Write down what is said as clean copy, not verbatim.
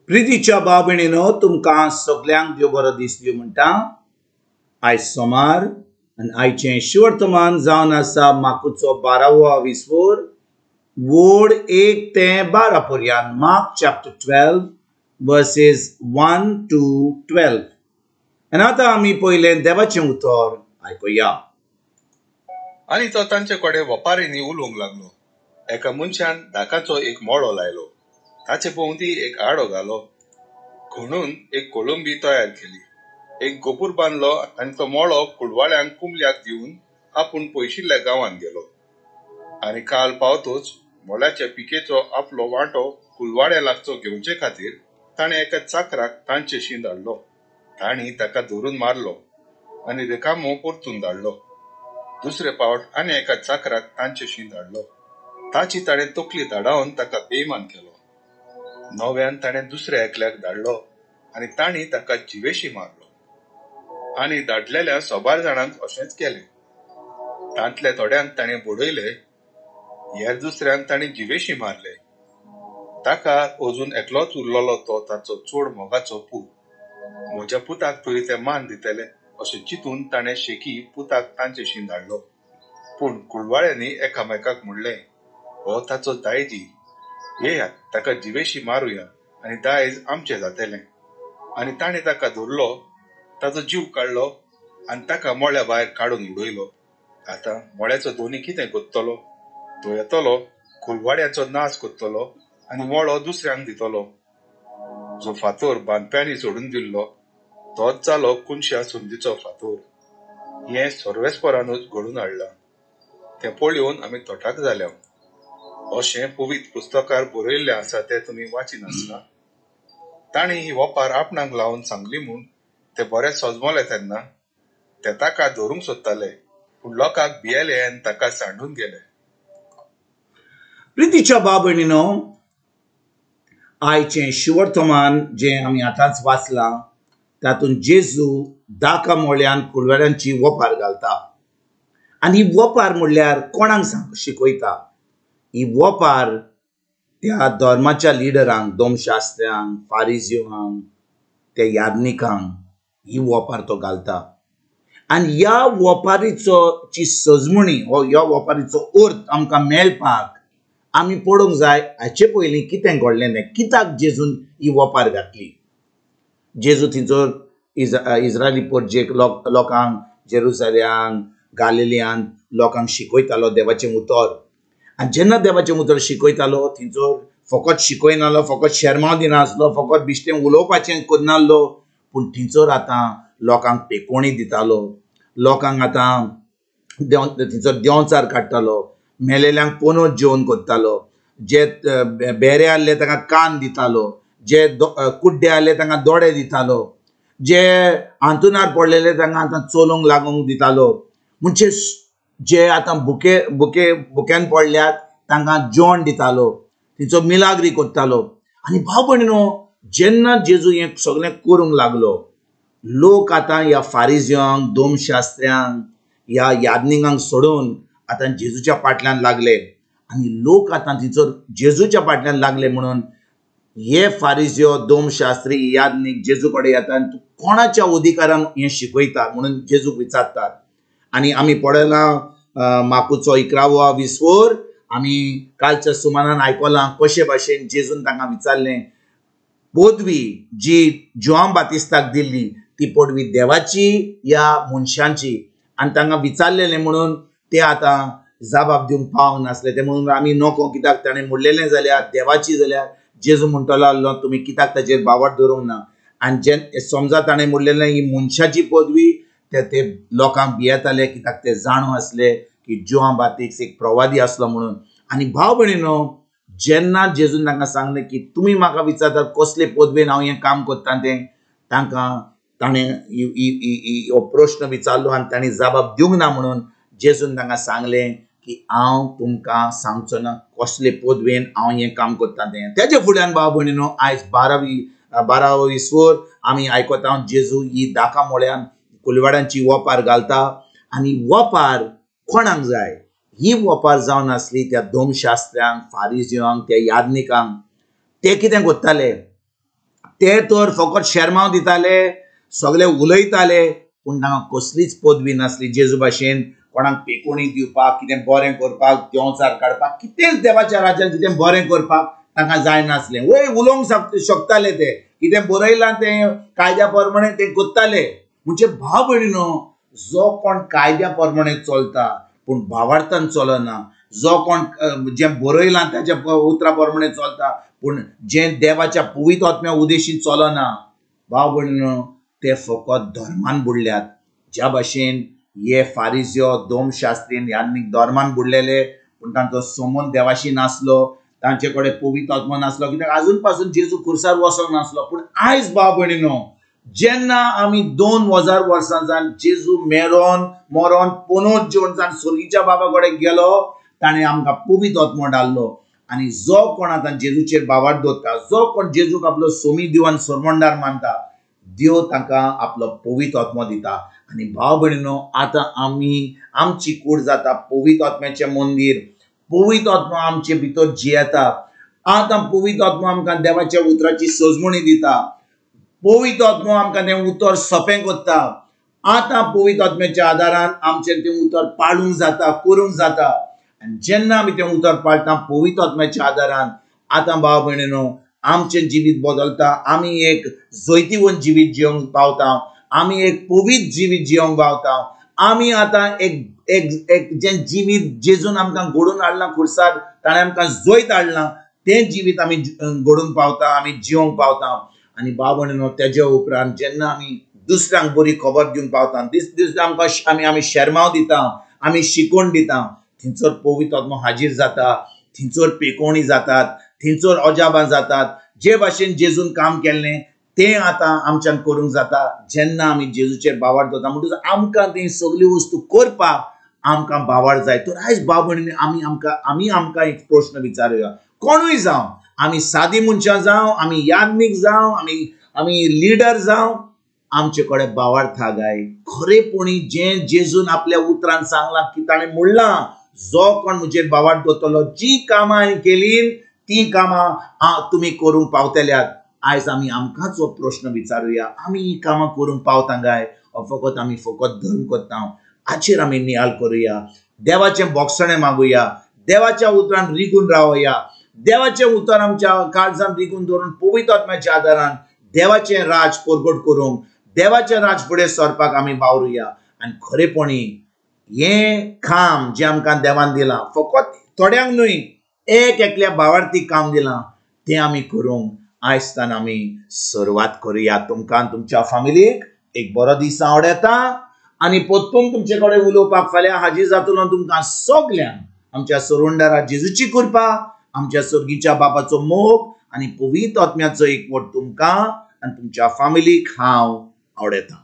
प्रितीच्या बाबणीनो तुमकां सगल्यांक देव बरो दीस दिवं म्हणटा। आयज सोमार आनी आयचें शिवर्तमान जावन आसा माकूचो 12वो विसवोर वोड 1 ते 12 पर्यंत। Mark chapter 12 versus 1 to 12। आनी आतां आमी पयलें देवाचें उतर आयकुया। आनी तो तांचे कडेन वपारींनी उलोवंक लागलो। एका मनशान धाकाचो एक मोळो लायलो, ताचे भोंवती एक आडो घालो, म्हणून एक कोळंबी तयार केली, एक गोपूर बांदलो आनी तो मोळो कुडवाळ्यांक कुमल्याक दिवन आपूण पयशिल्ल्या गांवांत गेलो। आनी काल पावतोच मोळ्याच्या पिकेचो आपलो वांटो कुलवाड्या लागचो घेवचे खातीर ताणें एका चाकराक तांचेशी धाडलो। तांणी ताका धरून मारलो आनी रिकामो परतून धाडलो। दुसरे फावट आनी एका चाकराक तांचेशी धाडलो, ताची ताणें तकली धाडावन ताका बेईमान केलो। नव्यान ताणें दुसऱ्या एकल्याक धाडलो आनी तांणी ताका जिवेशी मारलो। आनी धाडलेल्या 100 जाणांक अशेंच केलें। तांतल्या थोड्यांक ताणें बुडयले, हेर दुसऱ्यांक ताणें जिवेशी मारले। ताका अजून एकलोच उरलोलो तो ताचो चड मोगाचो पूत। म्हज्या पुताक तरी ते मान दितले अशें चिंतून ताणें शेकी पुताक तांचेशी धाडलो। पूण कुडवाळ्यांनी एकामेकाक म्हणलें, हो ताचो दायजी, येयात ताका जिवेशी मारुया आनी दायज आमचें जातलें। आनी ताणें ताका धरलो, ताचो जीव काडलो आनी ताका मोळ्या भायर काडून उडयलो। आतां मोळ्याचो धोनी कितें करतलो? तो येतलो, कुलवाड्याचो नाश करतलो आनी मोळो दुसऱ्यांक दितलो। जो फातर बांदप्यांनी सोडून दिल्लो तोच जालो कुणश्या सुंदीचो फातर। हें सर्वेस्परानूच घडून हाडलां, तें पळयोवन आमी तोटाक जाल्या। अशें पवित्र पुस्तकार बरयल्लें आसा तें तुमी वाचिन आसना। ताणी ही वपार आपणाक लावन सांगली म्हूण ते बरें सजमले तेन्ना ते ताका धरूंक सोदताले, पूण लोकांक भियेले आनी ताका सांडून गेले। प्रितीच्या बाबणीनो, आयचें शिवर्तमान जें आमी आतांच वाचलां तातूंत जेजू दाका मोळ्यान कुडवाड्यांची वपार घालता। आनी ही वपार म्हणल्यार कोणाक शिकयता? ही वपार त्या धर्माच्या लिडरांक, धर्मशास्त्र्यांक, फारिजियांक, त्या याज्ञिकांक ही वपार तो घालता। आनी ह्या वपारीची सजमणी ह्या वपारीचो अर्थ आमकां मेळपाक आमी पळोवंक जाय हाचे पयलीं कितें घडलें तें, कित्याक जेजून ही वपार घातली। जेजू थंयसर इस्रायली परजेक लोकांक जेरुसलेमांत, गालिलियांत लोकांक शिकयतालो देवाचें उतर। आनी जेन्ना देवाचें उतर शिकयतालो थंयसर फकत शिकयनासलो, फकत शर्माव दिनासलो, फकत बिश्टें उलोवपाचें करनासलो, पूण थंयसर आतां लोकांक पेकोवणी दितालो, लोकांक आतां थंयसर देंवचार काडटालो, मेलेल्यांक पोनोत जेवण करतालो, जे बेरे आहले तांकां कान दितालो, जे कुड्डे आहले तांकां दोळे दितालो, जे हांतरुणार पडलेले तांकां आतां चलोवंक लागूंक दितालो, म्हणजे जे आतां भुक्यान पडल्यात तांकां जेवण दितालो, थंयचो मिलाग्री करतालो। आनी भाव भयणीनो, जेन्ना जेजू हें सगळें करूंक लागलो, लोक आतां ह्या फारिजियांक, धर्मशास्त्र्यांक, ह्या याज्ञिकांक सोडून आतां जेजूच्या फाटल्यान लागले। आनी लोक आतां थंयसर जेजूच्या फाटल्यान लागले म्हणून हे फारिजियो, धर्मशास्त्री, याज्ञिक जेजू कडेन येता आनी तूं कोणाच्या अधिकारान हें शिकयता म्हणून जेजूक विचारतात। आनी आमी पळयलां माकूचो 11वो विसवोर, आमी कालच्या सुमारान आयकलां कशे भाशेन जेजून तांकां विचारलें, पदवी जी जोआन बातिस्ताक दिल्ली ती पदवी देवाची या मनशांची, आनी तांकां विचारलेलें म्हणून ते आतां जबाब दिवंक पावंक नासले। ते म्हणून आमी नोको, कित्याक ताणें म्हणलेलें जाल्यार देवाची जाल्यार जेजू म्हणटलो आसलो तुम्ही कित्याक ताचेर बावट धरूंक ना। आनी जे समजा ताणें म्हणलेलें ही मनशाची पदवी, ते लोकांक भियेताले, कित्याक ते जाणू आसले की जोआन बातिस्त एक प्रवादी आसलो म्हणून। आनी भाव भयणीनो, जेन्ना जेजून तांकां सांगलें की तुमी म्हाका विचारतात कसले पदवेन हांव हें काम करता तें, ताणें हो प्रश्न विचारलो आनी ताणें जबाब दिवंक ना म्हणून जेजून तांकां सांगलें की हांव तुमकां सांगचो ना कसले पदवेन हांव हें काम करता तें। तेजे फुड्यान भाव भयणीनो, आयज 12वो विसवोर आमी आयकता जेजू ही दाका मोळ्यान कुलवाड्यांची वपार घालता। आनी वपार कोणाक जाय? ही वपार जावन आसली त्या धर्मशास्त्र्यांक, फारिजियांक, त्या याज्ञिकांक। ते कितें करताले? ते तर फकत शर्माव दिताले, सगळे उलयताले, पूण तांकां कसलीच पदवी नासली. जेजू भाशेन कोणाक पेकोणी दिवपाक, कितें बरें करपाक, देंवचार काडपाक, कितेंच देवाच्या राज्यान कितें बरें करपाक तांकां जाय नासलें. वय उलोवंक शकताले ते, कितें बरयलां तें कायद्या प्रमाणे ते करताले. म्हणजे भाव भयणीनो, जो कोण कायद्या प्रमाणे चलता पूण भावार्थान चलना, जो कोण जें बरयलां ताच्या उतरा प्रमाणे चलता पूण जें देवाच्या पवित्र आत्म्या उद्देशीं चलना, भाव भयणीनो, ते फकत धर्मान बुडल्यात. ज्या भाशेन हे फारिजियो, धर्मशास्त्रीन ह्यांनी धर्मान बुडलेले पूण तांचो संबंद देवाशी नासलो, तांचे कडेन पवित्र आत्मा नासलो, कित्याक आजून पासून जेजू खुर्सार वचोंक नासलो. पूण आयज भाव भयणीनो, जेन्ना आमी 2000 वर्सां जावन जेजू मरोन पुनरुज्जीवन जावन सुर्गीच्या बाबा कडेन गेलो, ताणें आमकां पवित्र आत्मो धाडलो. आनी जो कोण आतां जेजूचेर बाबार दवरता, जो कोण जेजूक आपलो सोमी दिवान सरमंडार मानता, देव तांकां आपलो पवित्र आत्मो दिता. आनी भाव भयणीनो, आतां आमची कूड जाता पवित्र आत्म्याचें मंदीर. पवित्र आत्मा आमचे भितर जियेता. आतां पवित्र आत्मा आमकां देवाच्या उतराची सजमणी दिता. पवित्र आत्मा आमकां तें उतर सोंपें करता. आतां पवित्र आत्म्याच्या आदारान आमचें तें उतर पाळूंक जाता, करूंक जाता. आनी जेन्ना आमी तें उतर पाळटा पवित्र आत्म्याच्या आदारान, आतां भाव भयणीनो, आमचें जिवीत बदलता. आमी एक जैतिवंत जिवीत जियोंक पावता. आमी एक पवित्र जिवीत जियोंक पावता. आमी आतां एक जें जिवीत जेजून आमकां घडोवन हाडलां खुर्सार, ताणें आमकां जैत हाडलां, तें जिवीत आमी घडोवन पावता, आमी जियोंक पावता. आनी भाव भयणीनो, तेज्या उपरांत जेन्ना आमी दुसऱ्यांक बरी खबर दिवंक पावता, दिस आमकां आमी शर्माव दिता, आमी शिकोवन दिता, थंयसर पवित्र आत्मा हाजीर जाता. थंयसर पेकोवणी जातात, थंयसर अजापां जातात. जे भाशेन जेजून काम केल्लें तें आतां आमच्यान करूंक जाता. जेन्ना आमी जेजूचेर बावार दवरता म्हणटच आमकां ती सगळी वस्तू करपाक आमकां बावार जाय. तर आयज भाव भयणी, आमी आमकां एक प्रश्न विचारुया. कोणूय जावं, आमी सादी मनशां जावं, आमी याज्ञीक जावं, आमी लिडर जावं, आमचे कडेन बावार्थ हा गाय. खरेपणी जें जेजून आपल्या उतरान सांगलां, की ताणें म्हणलां, जो कोण म्हजेर बावार्थ दवरतलो, जी कामां हांवें केलीं ती कामां तुमी करूंक पावतल्यात. आयज आमकांच हो प्रश्न विचारुया, आमी ही कामां करूंक पावता गाय, फकत आमी धर्म करता. हाचेर आमी नियाळ करुया. देवाचें बोगसणें मागुया. देवाच्या उतरान रिगून रावया. देवाचें उतर आमच्या काळजान रिगून दवरून पवित्र आत्म्याच्या आदारान देवाचें राज परगट करूंक, देवाचें राज फुडें सरपाक आमी वावरुया. आनी खरेपणी हें काम जें आमकां देवान दिलां, फकत थोड्यांक न्हय, एकल्या भावार्थीक काम दिलां, तें आमी करूंक आयजतान आमी सुरवात करुया. तुमकां तुमच्या फॅमिलीक एक बरो दीस आवड येता. आनी परतून तुमचे कडेन उलोवपाक फाल्यां हाजीर जातलो. तुमकां सगल्यांक आमच्या सरवंडारा जेजूची कृपा, आमच्या सर्गीच्या बापाचो मोग आनी पवित्र आत्म्याचो एकवट तुमकां आनी तुमच्या फॅमिलीक हांव आवडयता.